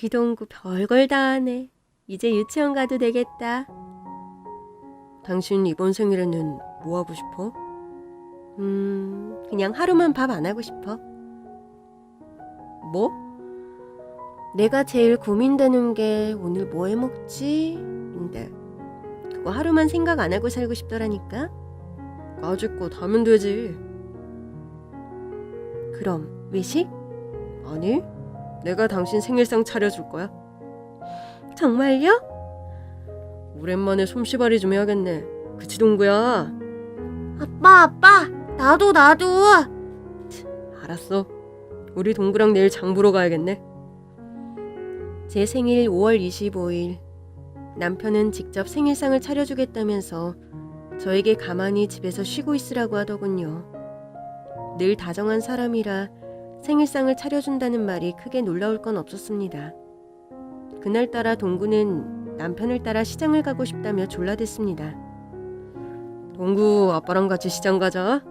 우리 동구 별걸 다 하네. 이제 유치원 가도 되겠다. 당신 이번 생일에는 뭐 하고 싶어? 그냥 하루만 밥 안 하고 싶어. 뭐? 내가 제일 고민되는 게 오늘 뭐 해 먹지? 인데 그거 하루만 생각 안 하고 살고 싶더라니까. 까짓것 하면 되지. 그럼 외식? 아니, 내가 당신 생일상 차려줄 거야. 정말요? 오랜만에 솜씨발이 좀 해야겠네. 그치 동구야? 아빠 나도 알았어. 우리 동구랑 내일 장 보러 가야겠네. 제 생일 5월 25일 남편은 직접 생일상을 차려주겠다면서 저에게 가만히 집에서 쉬고 있으라고 하더군요. 늘 다정한 사람이라 생일상을 차려준다는 말이 크게 놀라울 건 없었습니다. 그날따라 동구는 남편을 따라 시장을 가고 싶다며 졸라댔습니다. 동구, 아빠랑 같이 시장 가자.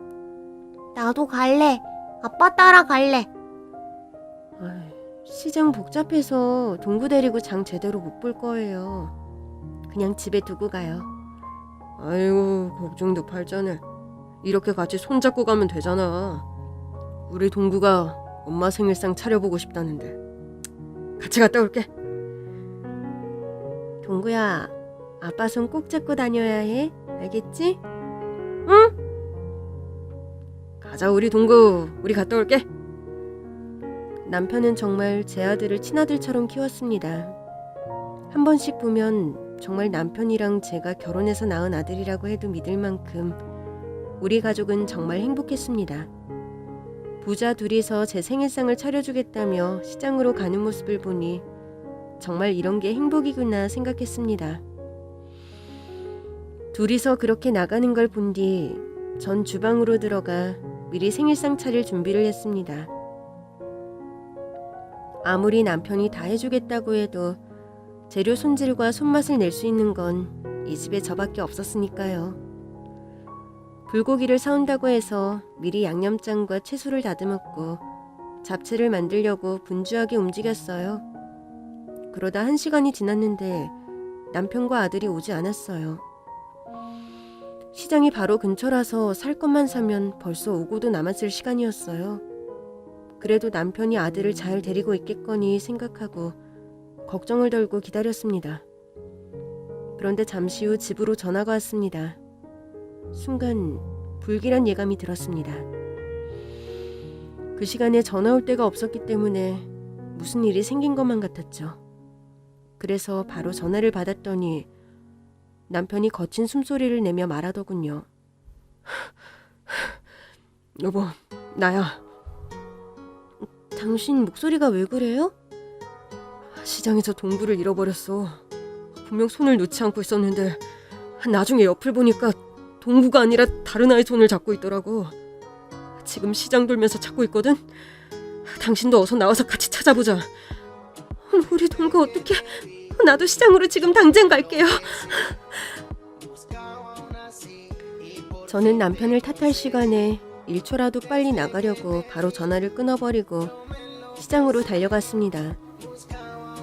나도 갈래. 아빠 따라 갈래. 시장 복잡해서 동구 데리고 장 제대로 못 볼 거예요. 그냥 집에 두고 가요. 아이고, 걱정도 팔자네. 이렇게 같이 손잡고 가면 되잖아. 우리 동구가 엄마 생일상 차려보고 싶다는데. 같이 갔다 올게. 동구야, 아빠 손 꼭 잡고 다녀야 해. 알겠지? 응? 가자 우리 동구. 우리 갔다 올게. 남편은 정말 제 아들을 친아들처럼 키웠습니다. 한 번씩 보면 정말 남편이랑 제가 결혼해서 낳은 아들이라고 해도 믿을 만큼 우리 가족은 정말 행복했습니다. 부자 둘이서 제 생일상을 차려주겠다며 시장으로 가는 모습을 보니 정말 이런 게 행복이구나 생각했습니다. 둘이서 그렇게 나가는 걸 본 뒤 전 주방으로 들어가 미리 생일상 차릴 준비를 했습니다. 아무리 남편이 다 해주겠다고 해도 재료 손질과 손맛을 낼 수 있는 건 이 집에 저밖에 없었으니까요. 불고기를 사온다고 해서 미리 양념장과 채소를 다듬었고 잡채를 만들려고 분주하게 움직였어요. 그러다 1시간이 지났는데 남편과 아들이 오지 않았어요. 시장이 바로 근처라서 살 것만 사면 벌써 오고도 남았을 시간이었어요. 그래도 남편이 아들을 잘 데리고 있겠거니 생각하고 걱정을 덜고 기다렸습니다. 그런데 잠시 후 집으로 전화가 왔습니다. 순간 불길한 예감이 들었습니다. 그 시간에 전화 올 데가 없었기 때문에 무슨 일이 생긴 것만 같았죠. 그래서 바로 전화를 받았더니 남편이 거친 숨소리를 내며 말하더군요. 여보, 나야. 당신 목소리가 왜 그래요? 시장에서 동구를 잃어버렸어. 분명 손을 놓지 않고 있었는데 나중에 옆을 보니까 동구가 아니라 다른 아이 손을 잡고 있더라고. 지금 시장 돌면서 찾고 있거든. 당신도 어서 나와서 같이 찾아보자. 우리 동구 어떡해. 나도 시장으로 지금 당장 갈게요. 저는 남편을 탓할 시간에 1초라도 빨리 나가려고 바로 전화를 끊어버리고 시장으로 달려갔습니다.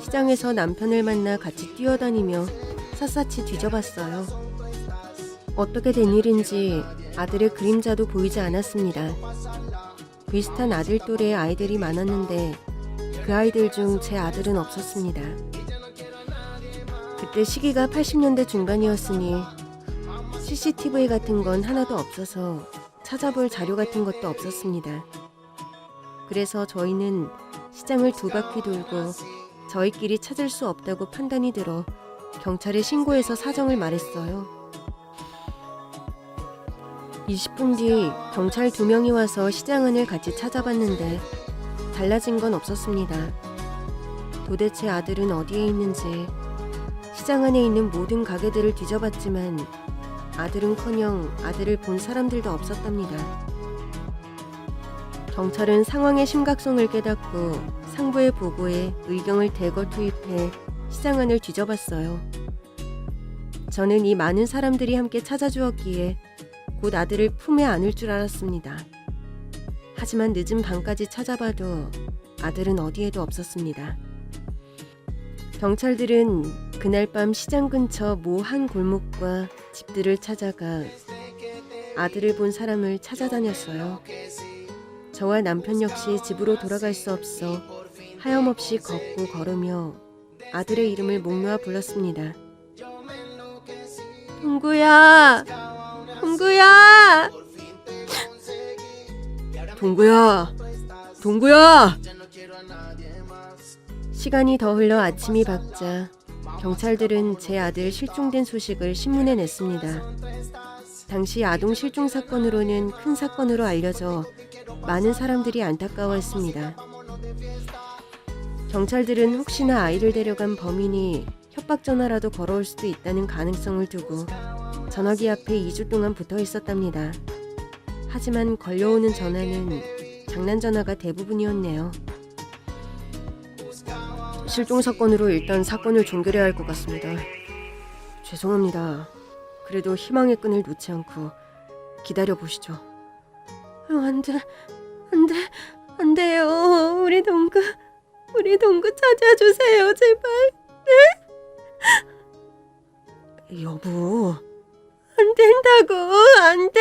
시장에서 남편을 만나 같이 뛰어다니며 샅샅이 뒤져봤어요. 어떻게 된 일인지 아들의 그림자도 보이지 않았습니다. 비슷한 아들 또래의 아이들이 많았는데 그 아이들 중 제 아들은 없었습니다. 그때 시기가 80년대 중반이었으니 CCTV 같은 건 하나도 없어서 찾아볼 자료 같은 것도 없었습니다. 그래서 저희는 시장을 2바퀴 돌고 저희끼리 찾을 수 없다고 판단이 들어 경찰에 신고해서 사정을 말했어요. 20분 뒤 경찰 2명이 와서 시장 안을 같이 찾아봤는데 달라진 건 없었습니다. 도대체 아들은 어디에 있는지 시장 안에 있는 모든 가게들을 뒤져봤지만 아들은커녕 아들을 본 사람들도 없었답니다. 경찰은 상황의 심각성을 깨닫고 상부의 보고에 의경을 대거 투입해 시장 안을 뒤져봤어요. 저는 이 많은 사람들이 함께 찾아주었기에 곧 아들을 품에 안을 줄 알았습니다. 하지만 늦은 밤까지 찾아봐도 아들은 어디에도 없었습니다. 경찰들은 그날 밤 시장 근처 모 한 골목과 집들을 찾아가 아들을 본 사람을 찾아다녔어요. 저와 남편 역시 집으로 돌아갈 수 없어 하염없이 걷고 걸으며 아들의 이름을 목 놓아 불렀습니다. 동구야! 동구야! 동구야! 동구야! 시간이 더 흘러 아침이 밝자 경찰들은 제 아들 실종된 소식을 신문에 냈습니다. 당시 아동 실종 사건으로는 큰 사건으로 알려져 많은 사람들이 안타까워했습니다. 경찰들은 혹시나 아이를 데려간 범인이 협박 전화라도 걸어올 수도 있다는 가능성을 두고 전화기 앞에 2주 동안 붙어 있었답니다. 하지만 걸려오는 전화는 장난 전화가 대부분이었네요. 실종 사건으로 일단 사건을 종결해야 할 것 같습니다. 죄송합니다. 그래도 희망의 끈을 놓지 않고 기다려 보시죠. 안 돼, 안 돼, 안 돼요. 우리 동구 찾아주세요, 제발. 네? 여보, 안 된다고, 안 돼.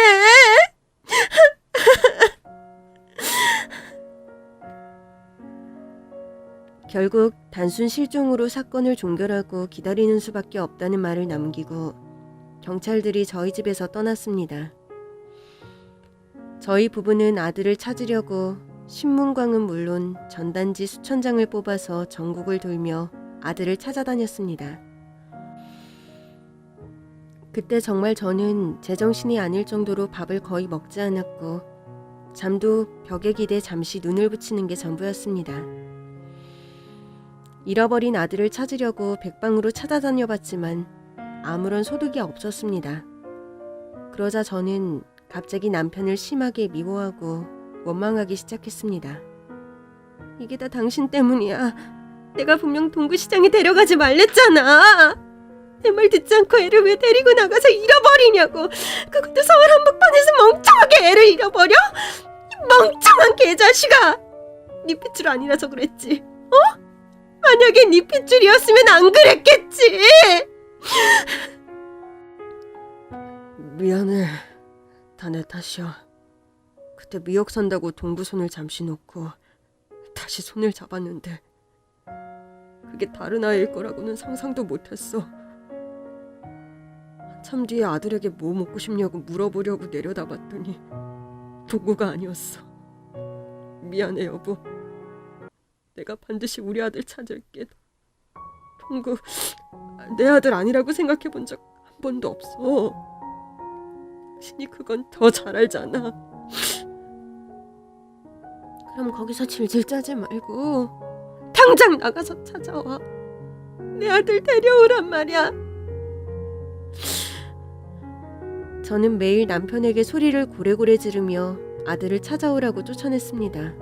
결국 단순 실종으로 사건을 종결하고 기다리는 수밖에 없다는 말을 남기고 경찰들이 저희 집에서 떠났습니다. 저희 부부는 아들을 찾으려고 신문광은 물론 전단지 수천 장을 뽑아서 전국을 돌며 아들을 찾아다녔습니다. 그때 정말 저는 제정신이 아닐 정도로 밥을 거의 먹지 않았고 잠도 벽에 기대 잠시 눈을 붙이는 게 전부였습니다. 잃어버린 아들을 찾으려고 백방으로 찾아다녀봤지만 아무런 소득이 없었습니다. 그러자 저는 갑자기 남편을 심하게 미워하고 원망하기 시작했습니다. 이게 다 당신 때문이야. 내가 분명 동구시장에 데려가지 말랬잖아. 내 말 듣지 않고 애를 왜 데리고 나가서 잃어버리냐고. 그것도 서울 한복판에서 멍청하게 애를 잃어버려? 이 멍청한 개자식아. 네 핏줄 아니라서 그랬지. 만약에 네 핏줄이었으면 안 그랬겠지. 미안해. 다 내 탓이야. 그때 미역 산다고 동구 손을 잠시 놓고 다시 손을 잡았는데 그게 다른 아이일 거라고는 상상도 못했어. 한참 뒤에 아들에게 뭐 먹고 싶냐고 물어보려고 내려다봤더니 동구가 아니었어. 미안해 여보. 내가 반드시 우리 아들 찾을게. 동구 내 아들 아니라고 생각해 본 적 한 번도 없어. 당신이 그건 더 잘 알잖아. 그럼 거기서 질질 짜지 말고 당장 나가서 찾아와. 내 아들 데려오란 말이야. 저는 매일 남편에게 소리를 고래고래 지르며 아들을 찾아오라고 쫓아냈습니다.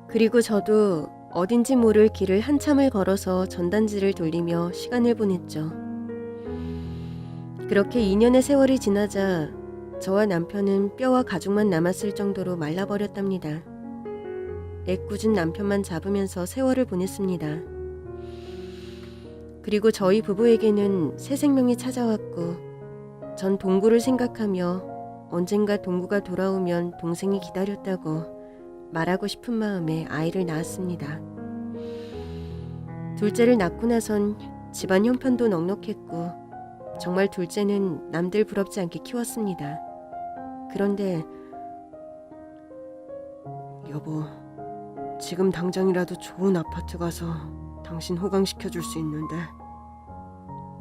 그리고 저도 어딘지 모를 길을 한참을 걸어서 전단지를 돌리며 시간을 보냈죠. 그렇게 2년의 세월이 지나자 저와 남편은 뼈와 가죽만 남았을 정도로 말라버렸답니다. 애꿎은 남편만 잡으면서 세월을 보냈습니다. 그리고 저희 부부에게는 새 생명이 찾아왔고 전 동구를 생각하며 언젠가 동구가 돌아오면 동생이 기다렸다고 말하고 싶은 마음에 아이를 낳았습니다. 둘째를 낳고 나선 집안 형편도 넉넉했고 정말 둘째는 남들 부럽지 않게 키웠습니다. 그런데 여보, 지금 당장이라도 좋은 아파트 가서 당신 호강시켜줄 수 있는데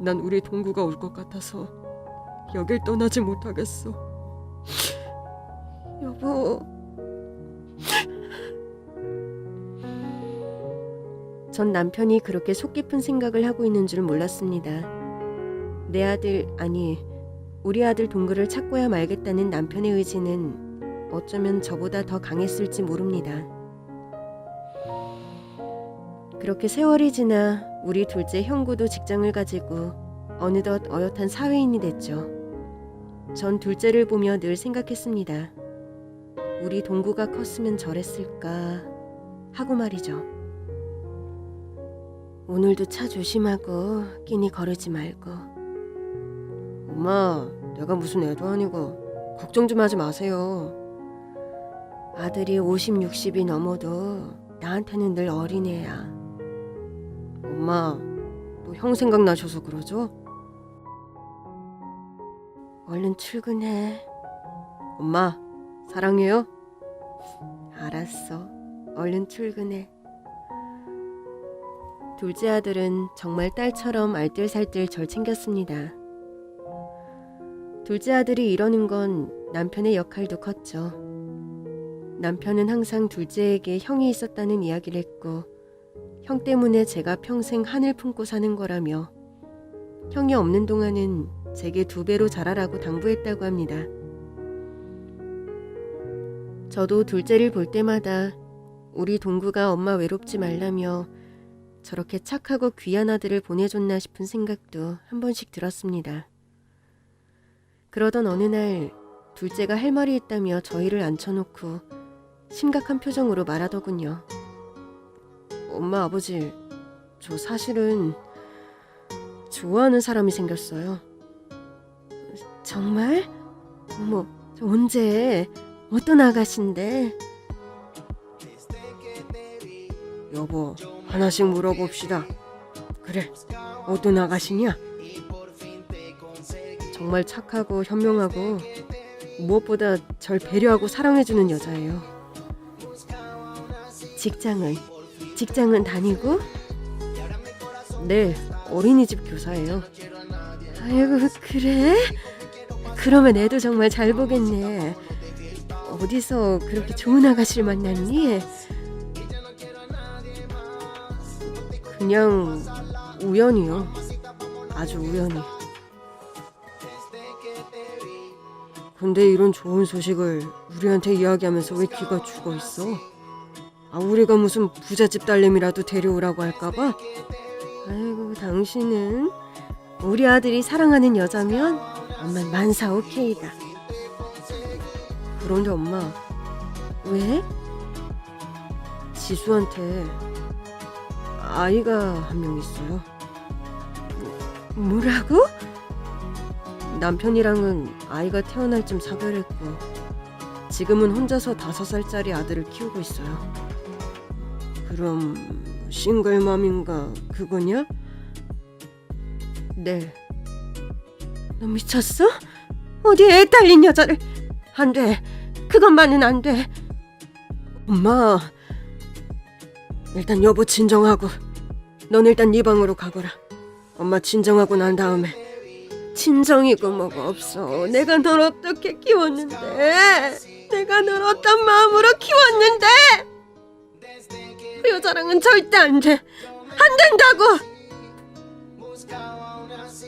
난 우리 동구가 올 것 같아서 여길 떠나지 못하겠어. 여보. 전 남편이 그렇게 속 깊은 생각을 하고 있는 줄 몰랐습니다. 내 아들, 아니 우리 아들 동구를 찾고야 말겠다는 남편의 의지는 어쩌면 저보다 더 강했을지 모릅니다. 그렇게 세월이 지나 우리 둘째 형구도 직장을 가지고 어느덧 어엿한 사회인이 됐죠. 전 둘째를 보며 늘 생각했습니다. 우리 동구가 컸으면 저랬을까 하고 말이죠. 오늘도 차 조심하고 끼니 거르지 말고. 엄마, 내가 무슨 애도 아니고 걱정 좀 하지 마세요. 아들이 50, 60이 넘어도 나한테는 늘 어린애야. 엄마, 또 형 생각나셔서 그러죠? 얼른 출근해. 엄마, 사랑해요? 알았어. 얼른 출근해. 둘째 아들은 정말 딸처럼 알뜰살뜰 절 챙겼습니다. 둘째 아들이 이러는 건 남편의 역할도 컸죠. 남편은 항상 둘째에게 형이 있었다는 이야기를 했고, 형 때문에 제가 평생 한을 품고 사는 거라며 형이 없는 동안은 제게 2배로 잘하라고 당부했다고 합니다. 저도 둘째를 볼 때마다 우리 동구가 엄마 외롭지 말라며 저렇게 착하고 귀한 아들을 보내줬나 싶은 생각도 한 번씩 들었습니다. 그러던 어느 날 둘째가 할 말이 있다며 저희를 앉혀놓고 심각한 표정으로 말하더군요. 엄마, 아버지, 저 사실은 좋아하는 사람이 생겼어요. 정말? 어머, 저 언제? 어떤 아가씨인데? 여보, 하나씩 물어봅시다. 그래, 어떤 아가씨냐? 정말 착하고 현명하고 무엇보다 절 배려하고 사랑해주는 여자예요. 직장은 다니고? 네, 어린이집 교사예요. 아이고, 그래? 그러면 애도 정말 잘 보겠네. 어디서 그렇게 좋은 아가씨를 만났니? 그냥 우연이요. 아주 우연히. 근데 이런 좋은 소식을 우리한테 이야기하면서 왜 귀가 죽어 있어? 우리가 무슨 부잣집 딸내미라도 데려오라고 할까봐? 아이고, 당신은 우리 아들이 사랑하는 여자면 엄마 만사 오케이다. 그런데 엄마, 왜? 지수한테 아이가 한 명 있어요. 뭐라고? 남편이랑은 아이가 태어날 쯤 사별했고 지금은 혼자서 5살짜리 아들을 키우고 있어요. 그럼 싱글맘인가 그거냐? 네. 너 미쳤어? 어디 애 딸린 여자를. 안 돼. 그것만은 안 돼. 엄마, 일단 여보 진정하고 넌 일단 네 방으로 가거라. 엄마 진정하고 난 다음에. 진정이고 뭐가 없어. 내가 널 어떻게 키웠는데. 내가 널 어떤 마음으로 키웠는데. 그 여자랑은 절대 안 돼. 안 된다고.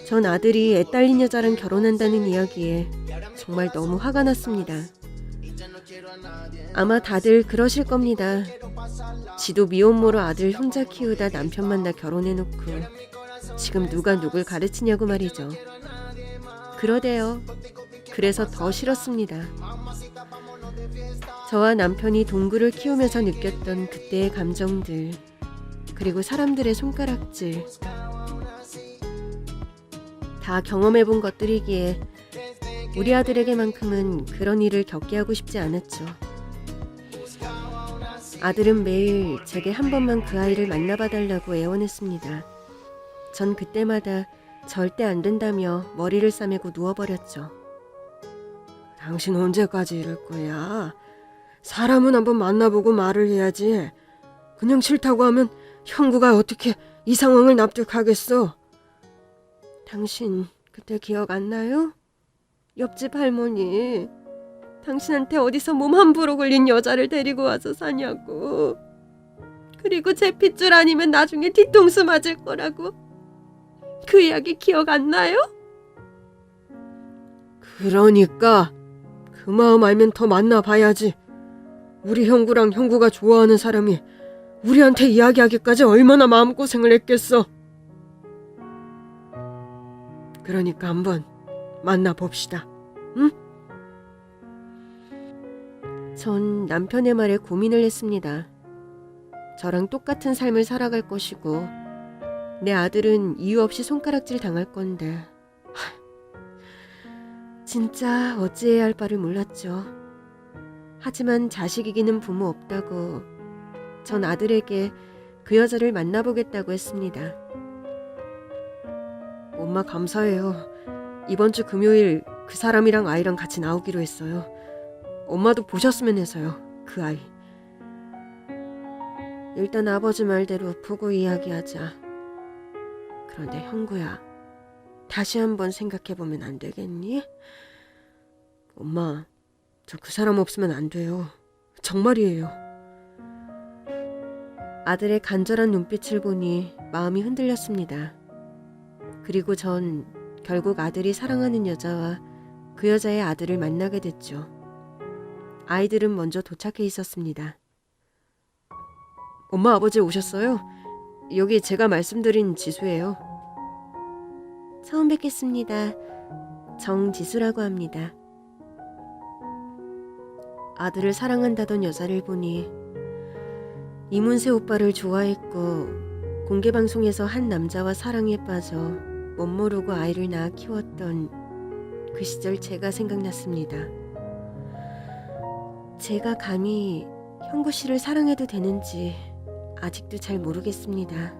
전 아들이 애 딸린 여자랑 결혼한다는 이야기에 정말 너무 화가 났습니다. 아마 다들 그러실 겁니다. 지도 미혼모로 아들 혼자 키우다 남편 만나 결혼해놓고 지금 누가 누굴 가르치냐고 말이죠. 그러대요. 그래서 더 싫었습니다. 저와 남편이 동구를 키우면서 느꼈던 그때의 감정들, 그리고 사람들의 손가락질, 다 경험해본 것들이기에 우리 아들에게만큼은 그런 일을 겪게 하고 싶지 않았죠. 아들은 매일 제게 한 번만 그 아이를 만나봐달라고 애원했습니다. 전 그때마다 절대 안 된다며 머리를 싸매고 누워버렸죠. 당신 언제까지 이럴 거야? 사람은 한번 만나보고 말을 해야지. 그냥 싫다고 하면 형구가 어떻게 이 상황을 납득하겠어? 당신 그때 기억 안 나요? 옆집 할머니, 당신한테 어디서 몸 함부로 걸린 여자를 데리고 와서 사냐고. 그리고 제 핏줄 아니면 나중에 뒤통수 맞을 거라고. 그 이야기 기억 안 나요? 그러니까 그 마음 알면 더 만나봐야지. 우리 형구랑 형구가 좋아하는 사람이 우리한테 이야기하기까지 얼마나 마음고생을 했겠어. 그러니까 한번 만나봅시다. 응? 전 남편의 말에 고민을 했습니다. 저랑 똑같은 삶을 살아갈 것이고 내 아들은 이유 없이 손가락질 당할 건데 진짜 어찌해야 할 바를 몰랐죠. 하지만 자식 이기는 부모 없다고 전 아들에게 그 여자를 만나보겠다고 했습니다. 엄마 감사해요. 이번 주 금요일 그 사람이랑 아이랑 같이 나오기로 했어요. 엄마도 보셨으면 해서요. 그 아이. 일단 아버지 말대로 보고 이야기하자. 그런데 형구야, 다시 한번 생각해보면 안 되겠니? 엄마, 저 그 사람 없으면 안 돼요. 정말이에요. 아들의 간절한 눈빛을 보니 마음이 흔들렸습니다. 그리고 전 결국 아들이 사랑하는 여자와 그 여자의 아들을 만나게 됐죠. 아이들은 먼저 도착해 있었습니다. 엄마 아버지 오셨어요? 여기 제가 말씀드린 지수예요. 처음 뵙겠습니다. 정지수라고 합니다. 아들을 사랑한다던 여자를 보니 이문세 오빠를 좋아했고 공개방송에서 한 남자와 사랑에 빠져 멋모르고 아이를 낳아 키웠던 그 시절 제가 생각났습니다. 제가 감히 형구 씨를 사랑해도 되는지 아직도 잘 모르겠습니다.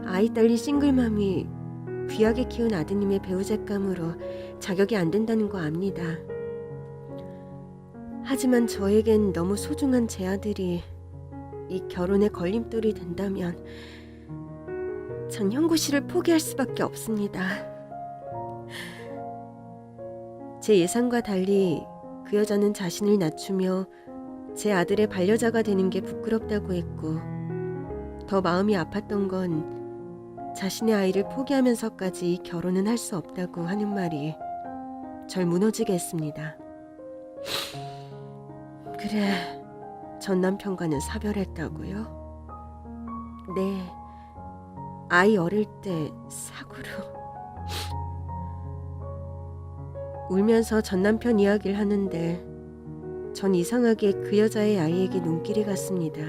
아이 딸린 싱글맘이 귀하게 키운 아드님의 배우잣감으로 자격이 안 된다는 거 압니다. 하지만 저에겐 너무 소중한 제 아들이 이 결혼의 걸림돌이 된다면 전 형구 씨를 포기할 수밖에 없습니다. 제 예상과 달리 그 여자는 자신을 낮추며 제 아들의 반려자가 되는 게 부끄럽다고 했고, 더 마음이 아팠던 건 자신의 아이를 포기하면서까지 이 결혼은 할 수 없다고 하는 말이 절 무너지게 했습니다. 그래, 전 남편과는 사별했다고요? 네, 아이 어릴 때 사고로. 울면서 전 남편 이야기를 하는데 전 이상하게 그 여자의 아이에게 눈길이 갔습니다.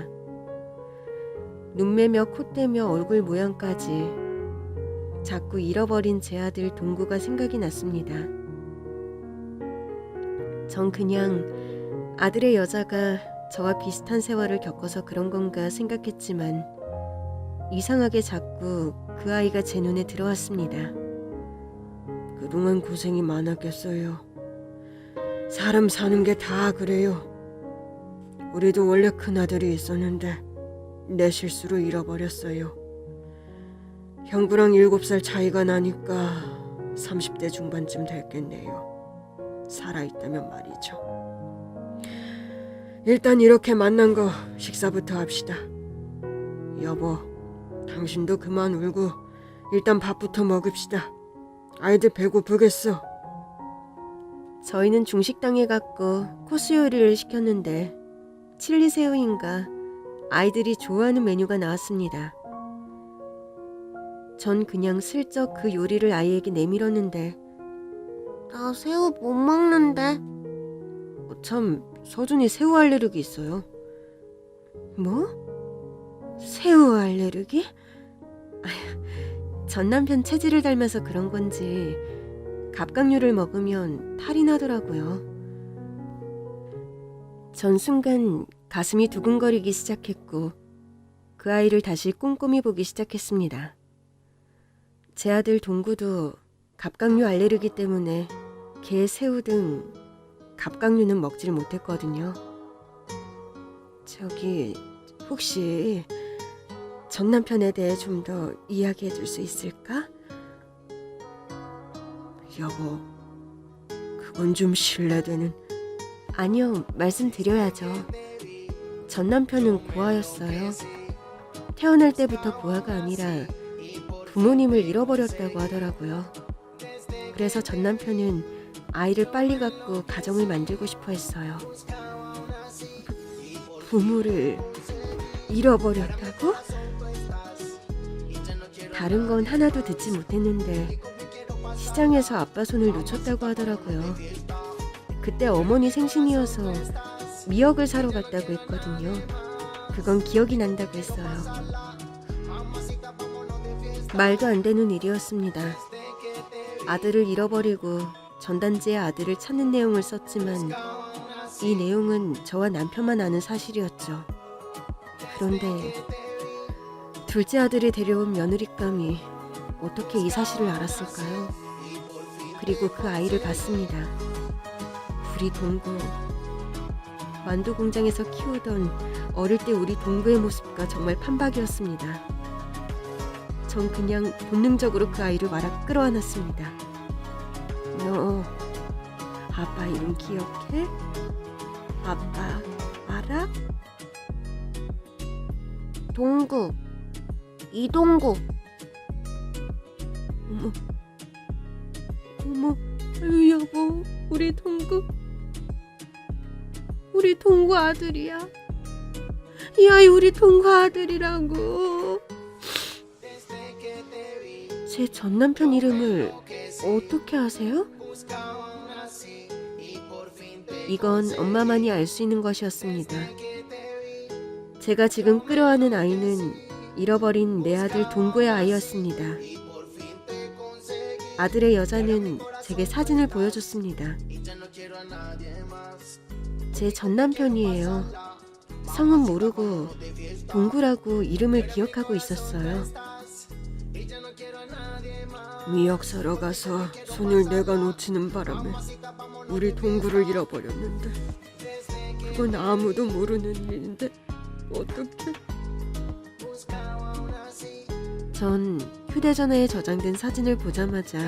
눈매며 콧대며 얼굴 모양까지 자꾸 잃어버린 제 아들 동구가 생각이 났습니다. 전 그냥 아들의 여자가 저와 비슷한 세월을 겪어서 그런 건가 생각했지만 이상하게 자꾸 그 아이가 제 눈에 들어왔습니다. 그동안 고생이 많았겠어요. 사람 사는 게 다 그래요. 우리도 원래 큰아들이 있었는데 내 실수로 잃어버렸어요. 형부랑 7살 차이가 나니까 30대 중반쯤 됐겠네요. 살아있다면 말이죠. 일단 이렇게 만난 거 식사부터 합시다. 여보, 당신도 그만 울고 일단 밥부터 먹읍시다. 아이들 배고프겠어. 저희는 중식당에 갔고 코스 요리를 시켰는데 칠리 새우인가 아이들이 좋아하는 메뉴가 나왔습니다. 전 그냥 슬쩍 그 요리를 아이에게 내밀었는데 나 새우 못 먹는데. 참 서준이 새우 알레르기 있어요. 뭐? 새우 알레르기? 전 남편 체질을 닮아서 그런 건지 갑각류를 먹으면 탈이 나더라고요. 전 순간 가슴이 두근거리기 시작했고 그 아이를 다시 꼼꼼히 보기 시작했습니다. 제 아들 동구도 갑각류 알레르기 때문에 게, 새우 등 갑각류는 먹질 못했거든요. 저기 혹시 전 남편에 대해 좀 더 이야기해 줄 수 있을까? 여보, 그건 좀 실례되는. 아니요, 말씀드려야죠. 전 남편은 고아였어요. 태어날 때부터 고아가 아니라 부모님을 잃어버렸다고 하더라고요. 그래서 전 남편은 아이를 빨리 갖고 가정을 만들고 싶어 했어요. 부모를 잃어버렸다고? 다른 건 하나도 듣지 못했는데 시장에서 아빠 손을 놓쳤다고 하더라고요. 그때 어머니 생신이어서 미역을 사러 갔다고 했거든요. 그건 기억이 난다고 했어요. 말도 안 되는 일이었습니다. 아들을 잃어버리고 전단지에 아들을 찾는 내용을 썼지만 이 내용은 저와 남편만 아는 사실이었죠. 그런데 둘째 아들이 데려온 며느리감이 어떻게 이 사실을 알았을까요? 그리고 그 아이를 봤습니다. 우리 동구. 만두 공장에서 키우던 어릴 때 우리 동구의 모습과 정말 판박이었습니다. 전 그냥 본능적으로 그 아이를 와라 끌어안았습니다. 너 아빠 이름 기억해? 아빠 알아? 동구. 이동구. 어머, 어머, 아유 여보, 우리 동구 아들이야. 이 아이 우리 동구 아들이라고. 제 전 남편 이름을 어떻게 아세요? 이건 엄마만이 알 수 있는 것이었습니다. 제가 지금 끌어안은 아이는 잃어버린 내 아들 동구의 아이였습니다. 아들의 여자는 제게 사진을 보여줬습니다. 제 전 남편이에요. 성은 모르고 동구라고 이름을 기억하고 있었어요. 미역사러 가서 손을 내가 놓치는 바람에 우리 동구를 잃어버렸는데 그건 아무도 모르는 일인데 어떡해. 전 휴대전화에 저장된 사진을 보자마자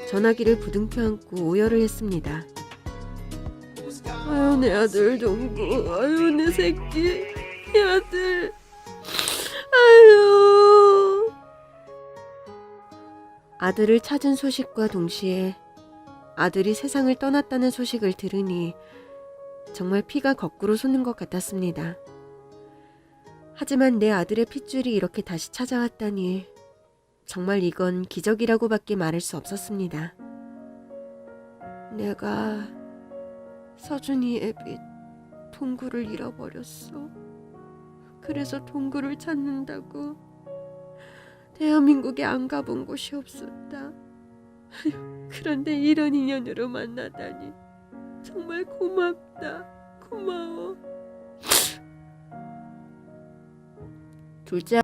전화기를 부둥켜 안고 오열을 했습니다. 아유 내 아들 동구, 아유 내 새끼, 내 아들, 아유. 아들을 찾은 소식과 동시에 아들이 세상을 떠났다는 소식을 들으니 정말 피가 거꾸로 솟는 것 같았습니다. 하지만 내 아들의 핏줄이 이렇게 다시 찾아왔다니 정말 이건 기적이라고밖에 말할 수 없었습니다. 내가 서준이의 빛 동구를 잃어버렸어. 그래서 동구를 찾는다고. 대한민국에 안 가본 곳이 없었다. 그런데 이런 인연으로 만나다니 정말 고맙다. 고마워. 둘째